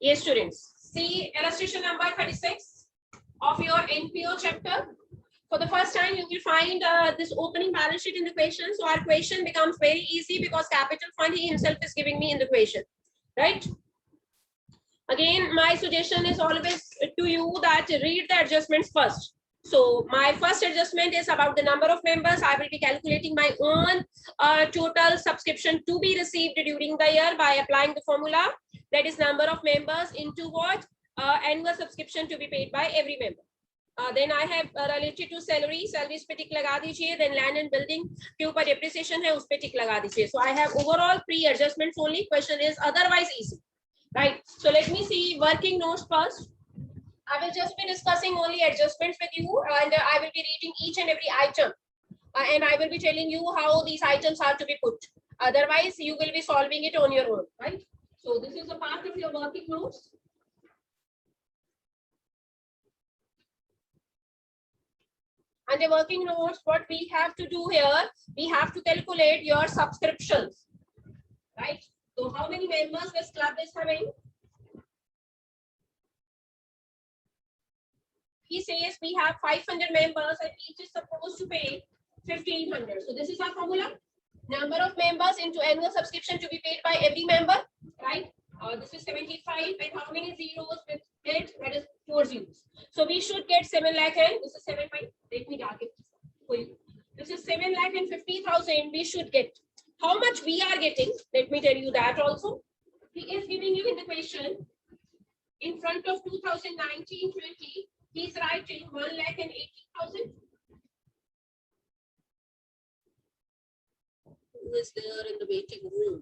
Yes, students. See illustration number 36 of your NPO chapter. For the first time, you will find this opening balance sheet in the question. So our question becomes very easy because capital fund he himself is giving me in the question, right? Again, my suggestion is always to you that read the adjustments first. So my first adjustment is about the number of members. I will be calculating my own total subscription to be received during the year by applying the formula. That is number of members into what? Annual subscription to be paid by every member. Then I have related to salary इस पे टिक लगा दीजिए. Then land and building के ऊपर depreciation है उस पे टिक लगा दीजिए. So I have overall 3 adjustments only. Question is otherwise easy, right? So let me see working notes first. I will just be discussing only adjustments with you, and I will be reading each and every item, and I will be telling you how these items are to be put. Otherwise, you will be solving it on your own, right? So this is a part of your working notes. Under working notes, what we have to do here, we have to calculate your subscriptions, right? So how many members this club is having? He says we have 500 members and each is supposed to pay 1,500. So this is our formula. Number of members into annual subscription to be paid by every member, right? This is 75, and how many zeros with it? That is 4 zeros. So we should get 7 lakh, and this is 7 5. Let me darken for you. This is 7,50,000. We should get. How much we are getting? Let me tell you that also. He is giving you in the question in front of 2019-20. He's writing 1,80,000. Who is there in the waiting room?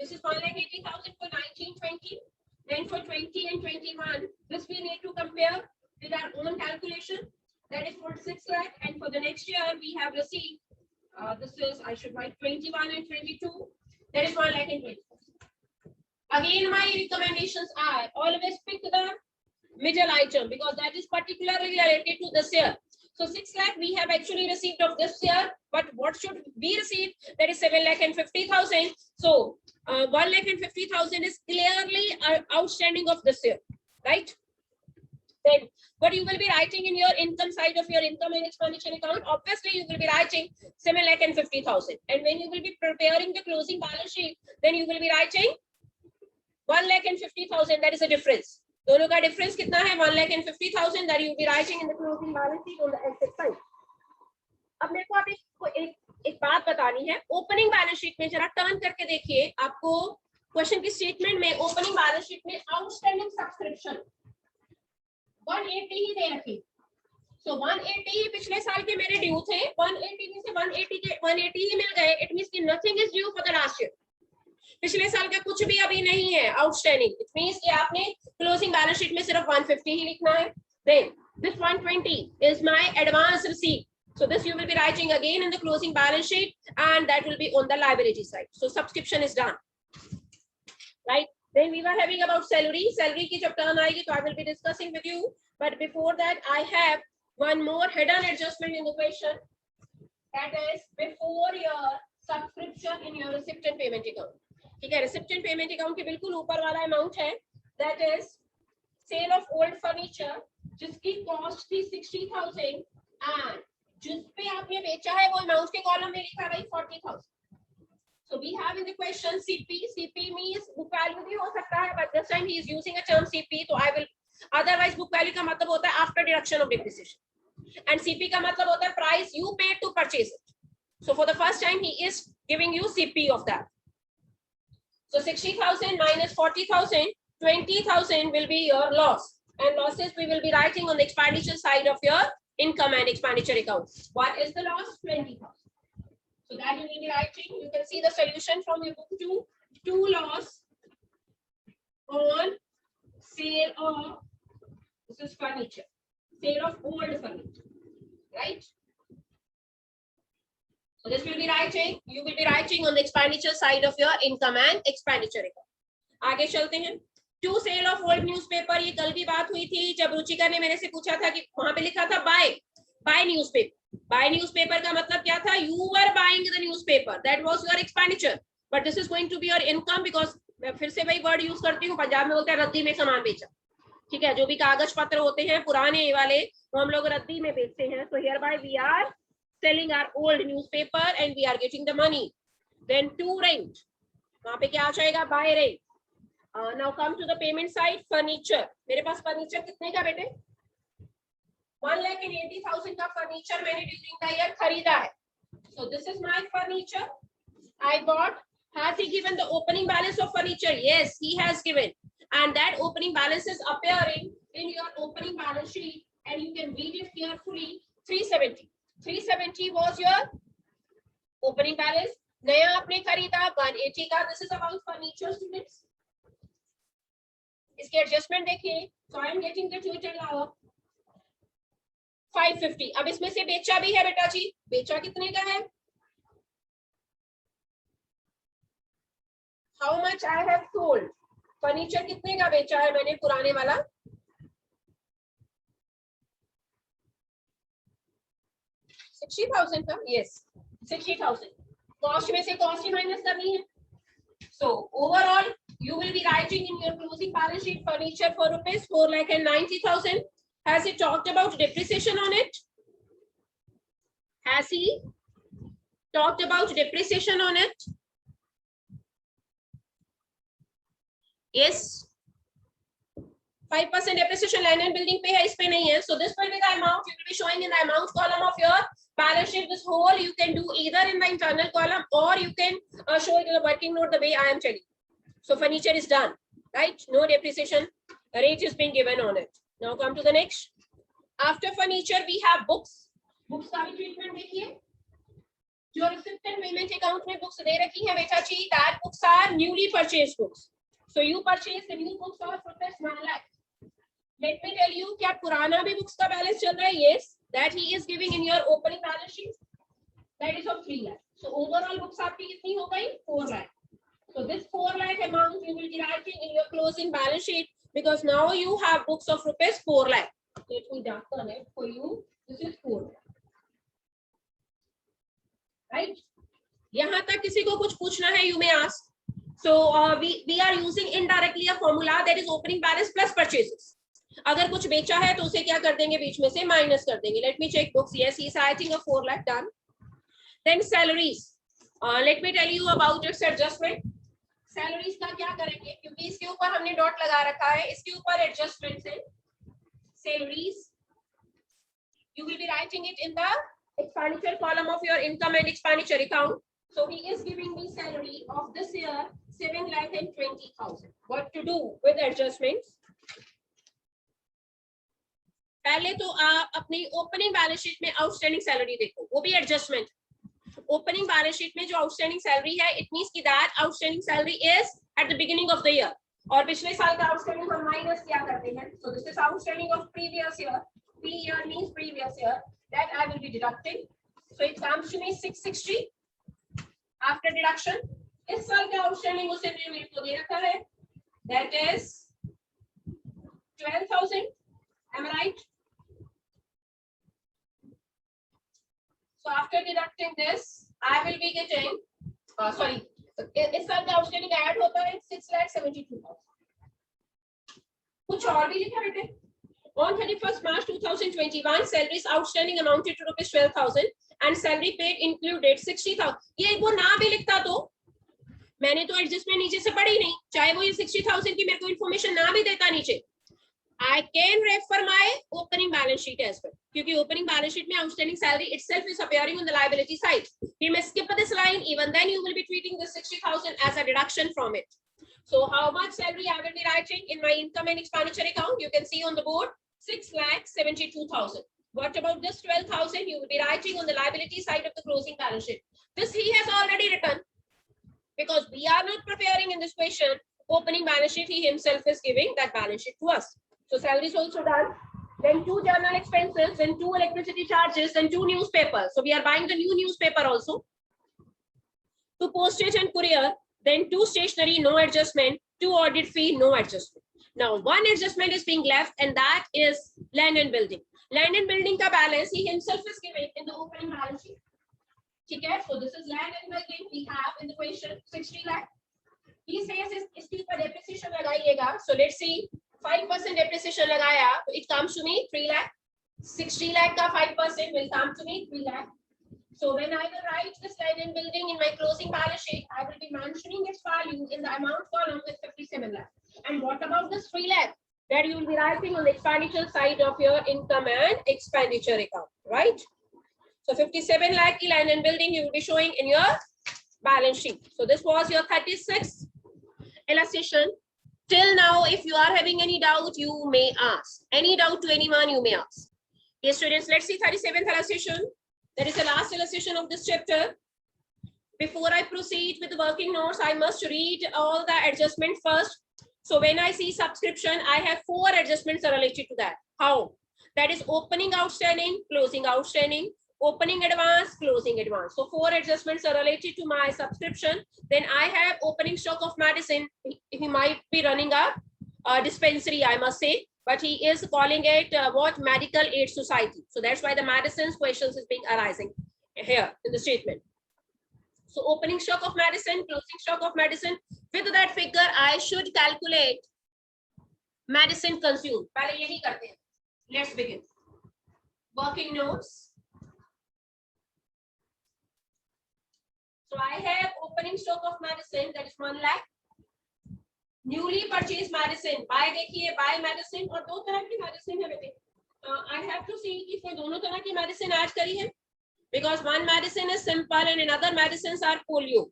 This is 1,80,000 for 19-20. Then for 20 and 21, this we need to compare with our own calculation. That is for 6 lakh. And for the next year, we have received, this is, I should write 21 and 22. That is 1,20,000. Again, my recommendations are always pick the middle item because that is particularly related to this year. So 6 lakh we have actually received of this year, but what should we receive? That is 7,50,000. So 1,50,000 is clearly outstanding of this year, right? Then what you will be writing in your income side of your income and expenditure account, obviously you will be writing 7,50,000. And when you will be preparing the closing balance sheet, then you will be writing 1,50,000. That is a difference. दोनों का difference कितना है? 1,50,000 that you will be writing in the closing balance sheet on the asset side. अब मेरे को आप एक बात बतानी है. ओपनिंग बैलेंस शीट में जरा टर्न करके देखिए. आपको क्वेश्चन की स्टेटमेंट में ओपनिंग बैलेंस शीट में आउटस्टैंडिंग सब्सक्रिप्शन 180 ही दे रखी. सो 180 ही पिछले साल के मेरे ड्यू थे. 180 में से 180 ही मिल गए. इट मींस कि nothing is due for the last year. पिछले साल का कुछ भी अभी नहीं है आउटस्टैंडिंग. इट मींस कि आपने क्लोजिंग बैलेंस शीट में सिर्फ 150 ही लिखना है. Then this 120 is my advance receipt. So this you will be writing again in the closing balance sheet, and that will be on the liability side. So subscription is done, right? Then we were having about salary. Salary की जब turn आएगी तो I will be discussing with you. But before that, I have one more hidden adjustment in the question. That is before your subscription in your receipt and payment account. ठीक है, receipt and payment account के बिल्कुल ऊपर वाला amount है. That is sale of old furniture, जिसकी cost थी 60,000 and जिस पे आपने बेचा है वो अमाउंट के कॉलम में लिखा है 40,000. So we have in the question CP. CP means book value भी हो सकता है, but this time he is using a term CP. So I will, otherwise book value का मतलब होता है after deduction of depreciation, and CP का मतलब होता है price you paid to purchase it. So for the first time he is giving you CP of that. So 60,000 minus 40,000, 20,000 will be your loss, and losses we will be writing on the expenditure side of your income and expenditure account. What is the loss? 20,000. So that you will be writing. You can see the solution from your book 2 loss on sale of, this is furniture, sale of old furniture, right? So this will be writing, you will be writing on the expenditure side of your income and expenditure account. आगे चलते हैं. To sale of old newspaper. ये कल भी बात हुई थी जब रुचिका ने मेरे से पूछा था कि वहां पे लिखा था बाय न्यूज़पेपर. Buy newspaper का मतलब क्या था? You were buying the newspaper. That was your expenditure. But this is going to be your income because मैं फिर से वही वर्ड यूज करती हूँ, पंजाब में बोलते हैं रद्दी में सामान बेचा. ठीक है, जो भी कागज पत्र होते हैं पुराने वाले वो हम लोग रद्दी में बेचते हैं. So hereby we are selling our old newspaper and we are getting the money. Then to rent, वहां पे क्या आ जाएगा? Buy rent. Now come to the payment side. Furniture. मेरे पास फर्नीचर कितने का बेटे? 1,80,000 का फर्नीचर मैंने ड्यूरिंग द ईयर खरीदा है. So this is my furniture I bought. Has he given the opening balance of furniture? Yes, he has given. And that opening balance is appearing in your opening balance sheet and you can read it carefully. 370. 370 was your opening balance. नया आपने खरीदा 180 का. This is about furniture, students. इसके adjustment देखिए. So I am getting the total now 550. अब इसमें से बेचा भी है बेटा जी. बेचा कितने का है? How much I have sold? Furniture कितने का बेचा है मैंने पुराने वाला? 60,000 का. Yes, 60,000. कॉस्ट में से कॉस्ट ही माइनस करनी है. So overall, you will be writing in your closing balance sheet furniture for rupees 4,90,000. Has he talked about depreciation on it? Has he talked about depreciation on it? Yes. 5% depreciation land and building पे है, इस पे नहीं है. So this will be the amount you will be showing in the amount column of your balance sheet. This whole you can do either in the internal column or you can show it in the working note the way I am telling. So furniture is done, right? No depreciation rate is being given on it. Now come to the next. After furniture we have books. Books का भी treatment देखिए. जो receipt and payment account में books दे रखी है बेटा जी, that books are newly purchased books. So you purchase the new books of rupees 1 lakh. Let me tell you, क्या पुराना भी books का balance चल रहा है? Yes, that he is giving in your opening balance sheet. That is of 3 lakh. So overall books आपकी कितनी हो गई? 4 lakh. So this 4 lakh amount you will be writing in your closing balance sheet because now you have books of rupees 4 lakh. Let me darken it for you. This is 4 lakh. Right? यहाँ तक किसी को कुछ पूछना है? You may ask. So we are using indirectly a formula that is opening balance plus purchases. अगर कुछ बेचा है तो उसे क्या कर देंगे? बीच में से माइनस कर देंगे. Let me check books. Yes, he is writing a 4 lakh done. Then salaries. Let me tell you about its adjustment. Salaries का क्या करेंगे? क्योंकि इसके ऊपर हमने डॉट लगा रखा है, इसके ऊपर एडजस्टमेंट है. Salaries. You will be writing it in the expenditure column of your income and expenditure account. So he is giving me salary of this year 7,20,000. What to do with adjustments? पहले तो आप अपनी opening balance sheet में outstanding salary देखो, वो भी adjustment. Opening balance sheet में जो आउटस्टैंडिंग सैलरी है, इट मींस कि that outstanding salary is at the beginning of the year. और पिछले साल का आउटस्टैंडिंग हम माइनस क्या करते हैं? So this is outstanding of previous year. P year means previous year. That I will be deducting. So it comes to me 660 after deduction. इस साल का आउटस्टैंडिंग उसे मेरे को दे रखा है, that is 12,000. Am I right? So after deducting this, I will be getting, sorry, इस साल का आउटस्टैंडिंग ऐड होता है 6,72,000. कुछ और भी लिखा बेटे. On 31st March 2021, salaries outstanding amounted to rupees 12,000 and salary paid included 60,000. ये वो ना भी लिखता तो मैंने तो एडजस्टमेंट नीचे से पढ़ी नहीं, चाहे वो ये 60,000 की मेरे को इन्फॉर्मेशन ना भी देता नीचे. I can refer my opening balance sheet as well. क्योंकि opening balance sheet में outstanding salary itself is appearing on the liability side. You may skip this line. Even then, you will be treating the 60,000 as a deduction from it. So, how much salary I will be writing in my income and expenditure account? You can see on the board 6,72,000. What about this 12,000? You will be writing on the liability side of the closing balance sheet. This he has already written because we are not preparing in this question opening balance sheet. He himself is giving that balance sheet to us. So salary is also done. Then 2 journal expenses, then 2 electricity charges, and 2 newspapers. So we are buying the new newspaper also. 2 postage and courier, then 2 stationery, no adjustment, 2 audit fee, no adjustment. Now 1 adjustment is being left, and that is land and building. Land and building का balance he himself is giving in the opening balance sheet. ठीक है, so this is land and building we have in the question 60 lakh. He says इसके ऊपर depreciation लगाइएगा. So let's see 5% depreciation लगाया तो it comes to me 3 lakh. 60 lakh का 5% will come to me 3 lakh. So when I will write this land and building in my closing balance sheet, I will be mentioning its value in the amount column with 57 lakh. And what about this 3 lakh that you will be writing on the expenditure side of your income and expenditure account, right? So 57 lakh ki land and building you will be showing in your balance sheet. So this was your 36th illustration. Till now, if you are having any doubt, you may ask. Any doubt to anyone, you may ask. Okay, students, let's see 37th illustration. That is the last illustration of this chapter. Before I proceed with the working notes, I must read all the adjustments first. So when I see subscription, I have 4 adjustments related to that. How? That is opening outstanding, closing outstanding, opening advance, closing advance. So 4 adjustments are related to my subscription. Then I have opening stock of medicine. He might be running a dispensary, I must say. But he is calling it what? Medical Aid Society. So that's why the medicines questions is being arising here in the statement. So opening stock of medicine, closing stock of medicine. With that figure, I should calculate medicine consumed. पहले यही करते हैं. Let's begin. Working notes. So I have opening stock of medicine that is 1 lakh. Newly purchased medicine. Buy देखिए buy medicine और 2 तरह की medicine है बेटे. I have to see कि इसमें दोनों तरह की medicine add करी है. Because one medicine is simple and another medicines are polio.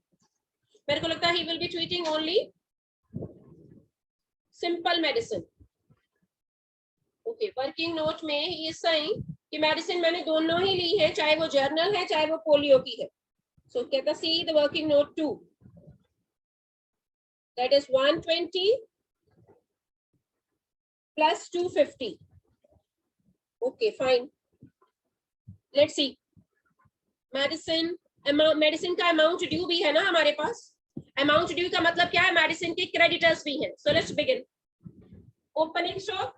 मेरे को लगता है he will be treating only simple medicine. Okay, working note में he is saying कि medicine मैंने दोनों ही ली है, चाहे वो journal है, चाहे वो polio की है. So कहता see the working note 2. That is 120 plus 250. Okay, fine. Let's see. Medicine medicine का अमाउंट ड्यू भी है ना हमारे पास. अमाउंट ड्यू का मतलब क्या है? मेडिसिन के क्रेडिटर्स भी हैं. So let's begin. Opening stock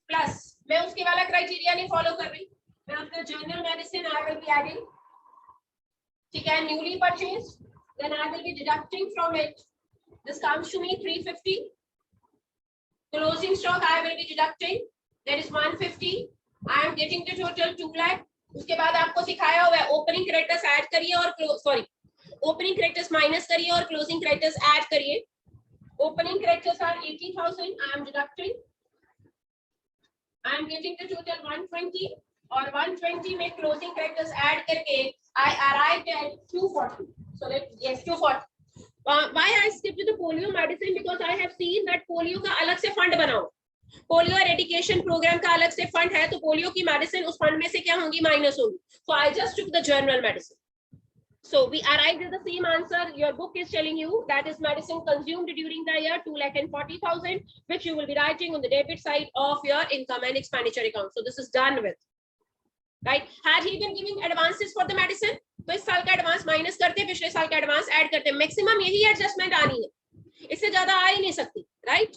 plus मैं उसके वाला क्राइटेरिया नहीं फॉलो कर रही. मैं अपना general medicine I will be adding. ठीक है, newly purchase then I will be deducting from it. This comes to me 350. Closing stock I will be deducting that is 150. I am getting the total 2 lakh. उसके बाद आपको सिखाया हुआ है opening creditors add करिए और ओपनिंग क्रेडिटर्स माइनस करिए और क्लोजिंग क्रेडिटर्स ऐड करिए. Opening creditors are 80,000. I am deducting. I am getting the total 120 और 120 में क्लोजिंग क्रेडिटर्स ऐड करके I arrived at 240. So let's yes 240. Why I skipped the polio medicine? Because I have seen that polio का अलग से fund बनाओ. Polio eradication programme का अलग से फंड है, तो पोलियो की मेडिसिन उस फंड में से क्या होंगी? माइनस होगी. So I just took the general medicine. So we arrived at the same answer. Your book is telling you that is medicine consumed during the year 2,40,000, which you will be writing on the debit side of your income and expenditure account. So this is done with, right? Had he been giving advances for the medicine, तो इस साल का advance minus करते, पिछले साल का advance add करते. Maximum यही एडजस्टमेंट आनी है, इससे ज्यादा आ ही नहीं सकती, राइट?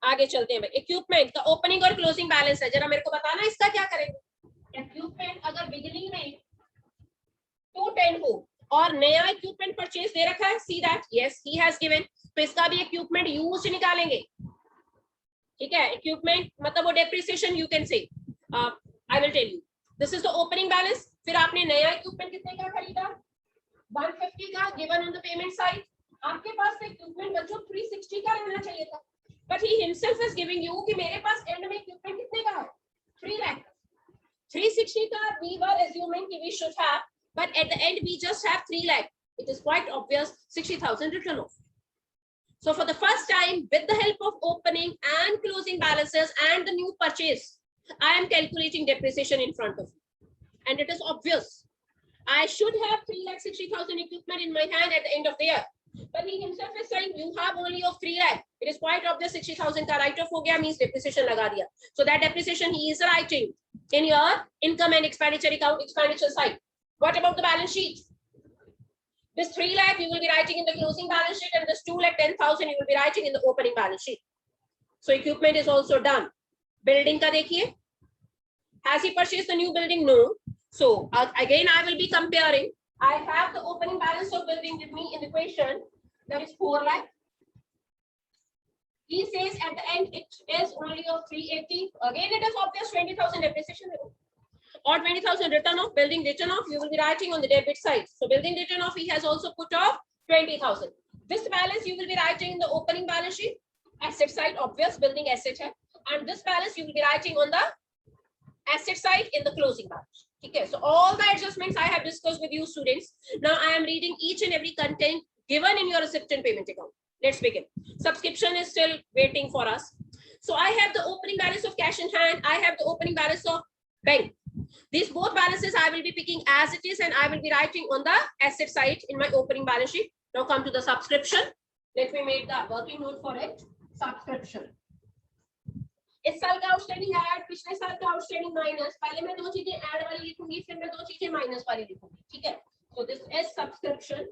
आगे चलते हैं. इक्विपमेंट का ओपनिंग और क्लोजिंग बैलेंस है, जरा मेरे को बताना इसका क्या करेंगे. इक्विपमेंट अगर बिगिनिंग में 210 हो और नया इक्विपमेंट परचेज दे रखा है, see that yes he has given, तो इसका भी इक्विपमेंट यूज्ड निकालेंगे. ठीक है, इक्विपमेंट मतलब वो depreciation you can say. I will tell you. This is the opening balance. फिर आपने नया इक्विपमेंट कितने का खरीदा? 150 का given on the payment side. आपके पास इक्विपमेंट बच्चों 360 का रहना चाहिए था, but he himself is giving you कि मेरे पास एंड में इक्विपमेंट कितने का है? 3 लाख. 360 का we were assuming कि we should have, but at the end we just have 3 lakh. It is quite obvious 60,000 written off. So for the first time, with the help of opening and closing balances and the new purchase, I am calculating depreciation in front of you, and it is obvious. I should have 3,60,000 equipment in my hand at the end of the year. But he himself is saying you have only of 3 lakh. It is quite obvious 60,000 का write off हो गया, means depreciation लगा दिया. So that depreciation he is writing in your income and expenditure account, expenditure side. What about the balance sheet? This 3 lakh you will be writing in the closing balance sheet, and this 2,10,000 you will be writing in the opening balance sheet. So equipment is also done. Building का देखिए, has he purchased the new building? No. So again I will be comparing. I have the opening balance of building with me in the equation, that is 4 lakh. He says at the end it is only of 380. Again it is obvious 20,000 depreciation or 20,000 return off. Building written off, you will be writing on the debit side. So building written off, he has also put off 20,000. This balance you will be writing in the opening balance sheet. Asset side, obvious, building asset hai. And this balance you will be writing on the asset side in the closing balance. Okay, so all the adjustments I have discussed with you students. Now I am reading each and every content given in your receipt and payment account. Let's begin. Subscription is still waiting for us. So I have the opening balance of cash in hand. I have the opening balance of bank. These both balances I will be picking as it is, and I will be writing on the asset side in my opening balance sheet. Now come to the subscription. Let me make the working note for it. Subscription. इस साल का outstanding add, पिछले साल का outstanding minus. पहले मैं दो चीजें ऐड वाली लिखूंगी, फिर मैं दो चीजें माइनस वाली लिखूंगी. ठीक है. So this is subscription.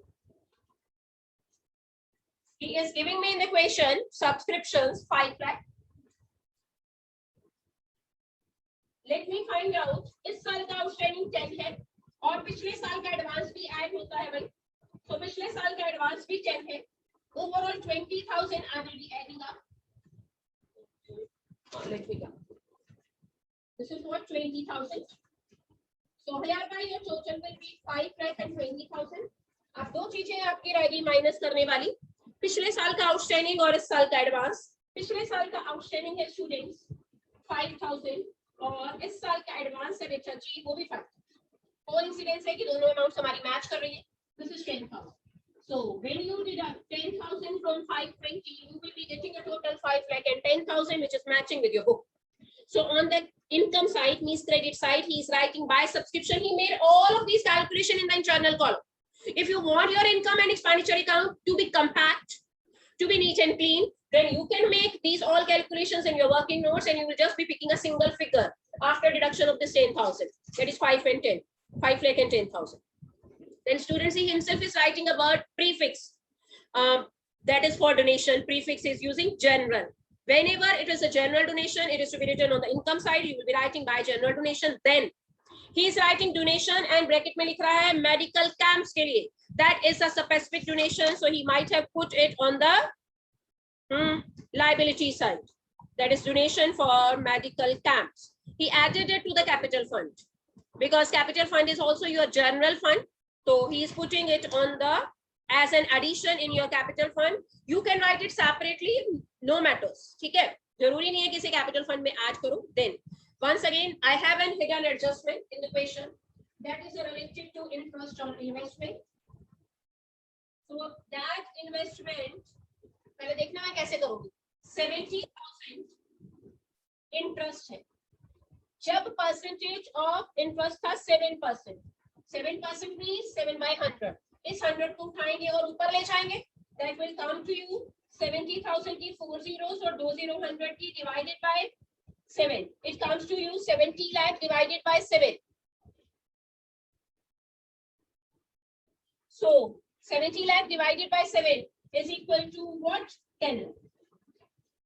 He is giving me in the equation subscriptions 5 lakh. Let me find out इस साल का आउटस्टैंडिंग 10 है और पिछले साल का एडवांस भी ऐड होता है भाई. तो पिछले साल का एडवांस भी 10 है. Overall 20,000 I will be adding up. Let me go. This is what 20,000. So hereby your total will be 5 lakh and 20,000. अब दो चीजें आपकी रहेगी माइनस करने वाली. पिछले साल का आउटस्टैंडिंग और इस साल का एडवांस. पिछले साल का आउटस्टैंडिंग है स्टूडेंट्स 5,000 और इस साल का एडवांस है बेटा जी वो भी 5,000. कोइंसिडेंस है कि दोनों अमाउंट्स हमारी मैच कर रही है. This is 10,000. So when you deduct 10,000 from 520, you will be getting a total 5 lakh and 10,000, which is matching with your book. So on the income side, means credit side, he is writing by subscription. He made all of these calculation in the internal column. If you want your income and expenditure account to be compact, to be neat and clean, then you can make these all calculations in your working notes, and you will just be picking a single figure after deduction of this 10,000. That is 5 and 10, 5 lakh and 10,000. Then students, he himself is writing a word prefix. That is for donation. Prefix is using general. Whenever it is a general donation, it is to be written on the income side. You will be writing by general donation. Then he is writing donation and bracket में लिख रहा है medical camps के लिए. That is a specific donation, so he might have put it on the liability side. That is donation for medical camps. He added it to the capital fund because capital fund is also your general fund. So he is putting it on the as an addition in your capital fund. You can write it separately, no matters. ठीक है, जरूरी नहीं है किसी capital fund में add करो. Then once again, I have an hidden adjustment in the equation that is related to interest on investment. So that investment पहले देखना मैं कैसे करूँगी. 70,000 interest है. जब percentage of interest था 7%. 7% means 7 by 100. इस 100 को उठाएंगे और ऊपर ले जाएंगे. That will come to you 70,000 की 4 zeros और 2 0 100 की divided by 7. It comes to you 70 lakh divided by 7. So 70 lakh divided by 7 is equal to what? 10.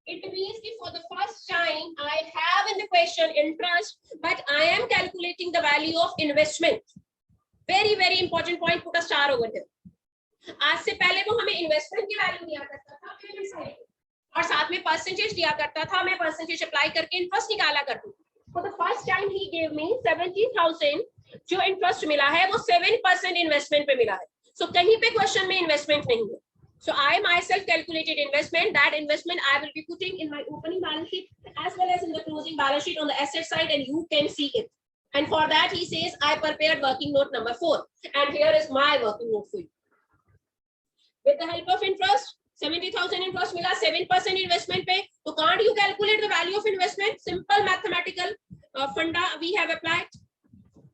It means that for the first time I have in the question interest, but I am calculating the value of investment. Very very important point. Put a star over here. आज से पहले वो हमें investment की value दिया करता था payment side और साथ में परसेंटेज दिया करता था. मैं परसेंटेज अप्लाई करके इंटरेस्ट निकाला करती हूँ. For the first time he give me 70,000. जो इंटरेस्ट मिला है वो 7% इन्वेस्टमेंट पे मिला है. सो कहीं पे क्वेश्चन में इन्वेस्टमेंट नहीं है. So I myself calculated investment. That investment I will be putting in my opening balance sheet as well as in the closing balance sheet on the asset side, and you can see it. And for that he says I prepared working note number 4, and here is my working note for you. With the help of interest, 70,000 interest मिला 7% investment पे. तो can't you calculate the value of investment? Simple mathematical funda we have applied,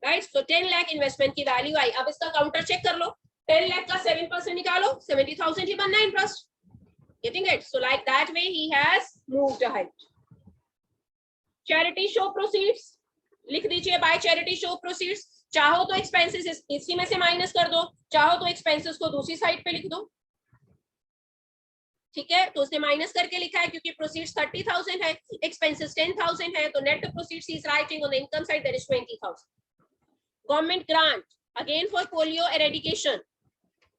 right? So 10 lakh investment की value आई. अब इसका counter check कर लो. 10 lakh का 7% निकालो, 70,000 ही बनना interest. Getting it? So like that way he has moved ahead. Charity show proceeds. लिख दीजिए by charity show proceeds. चाहो तो expenses इसी में से माइनस कर दो, चाहो तो expenses को दूसरी साइड पे लिख दो. ठीक है, तो उसने माइनस करके लिखा है क्योंकि प्रोसीड्स 30,000 है, एक्सपेंसेस 10,000 है, तो net proceeds he is writing on the income side that is 20,000. Government grant again for polio eradication.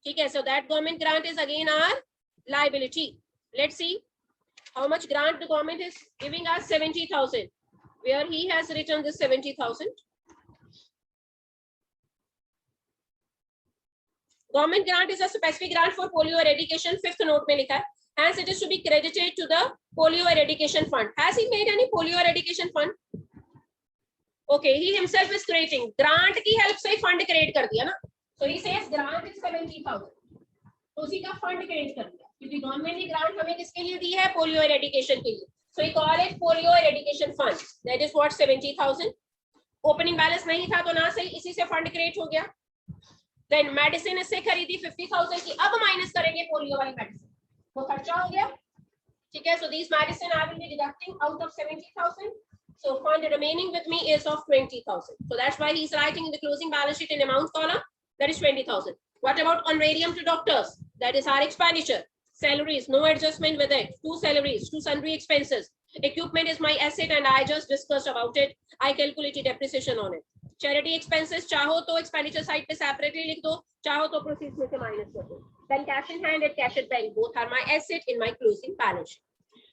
ठीक है, so that government grant is again our liability. Let's see how much grant the government is giving us. 70,000. Where he has written this 70,000. Government grant is a specific grant for polio eradication. Fifth note में लिखा है. Hence it is to be credited to the polio eradication fund. Has he made any polio eradication fund? Okay, he himself is creating. Grant की help से fund create कर दिया ना. So he says grant is 70,000. तो उसी का fund create कर दिया क्योंकि गवर्नमेंट ने ग्रांट हमें किसके लिए दी है? पोलियो एरेडिकेशन के लिए. So we call it polio eradication fund. That is what 70,000. Opening balance नहीं था तो ना से इसी से फंड क्रिएट हो गया. देन मेडिसिन इससे खरीदी 50,000 की. अब माइनस करेंगे पोलियो वाली मेडिसिन, वो खर्चा हो गया. ठीक है, so this medicine I will be deducting out of 70,000. So fund remaining with me is of 20,000. So that's why he is writing in the closing balance sheet in amount column that is 20,000. What about honorarium to doctors? That is our expenditure. Salaries, no adjustment with it. 2 salaries, 2 sundry expenses. Equipment is my asset and I just discussed about it. I calculated depreciation on it. Charity expenses, चाहो तो expenditure side पे separately लिख दो, चाहो तो proceeds में से minus कर दो. Then cash in hand and cash at bank, both are my asset in my closing balance sheet.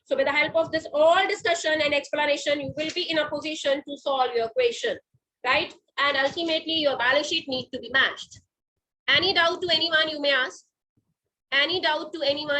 So with the help of this all discussion and explanation, you will be in a position to solve your question, right? And ultimately your balance sheet needs to be matched. Any doubt to anyone you may ask? Any doubt to anyone?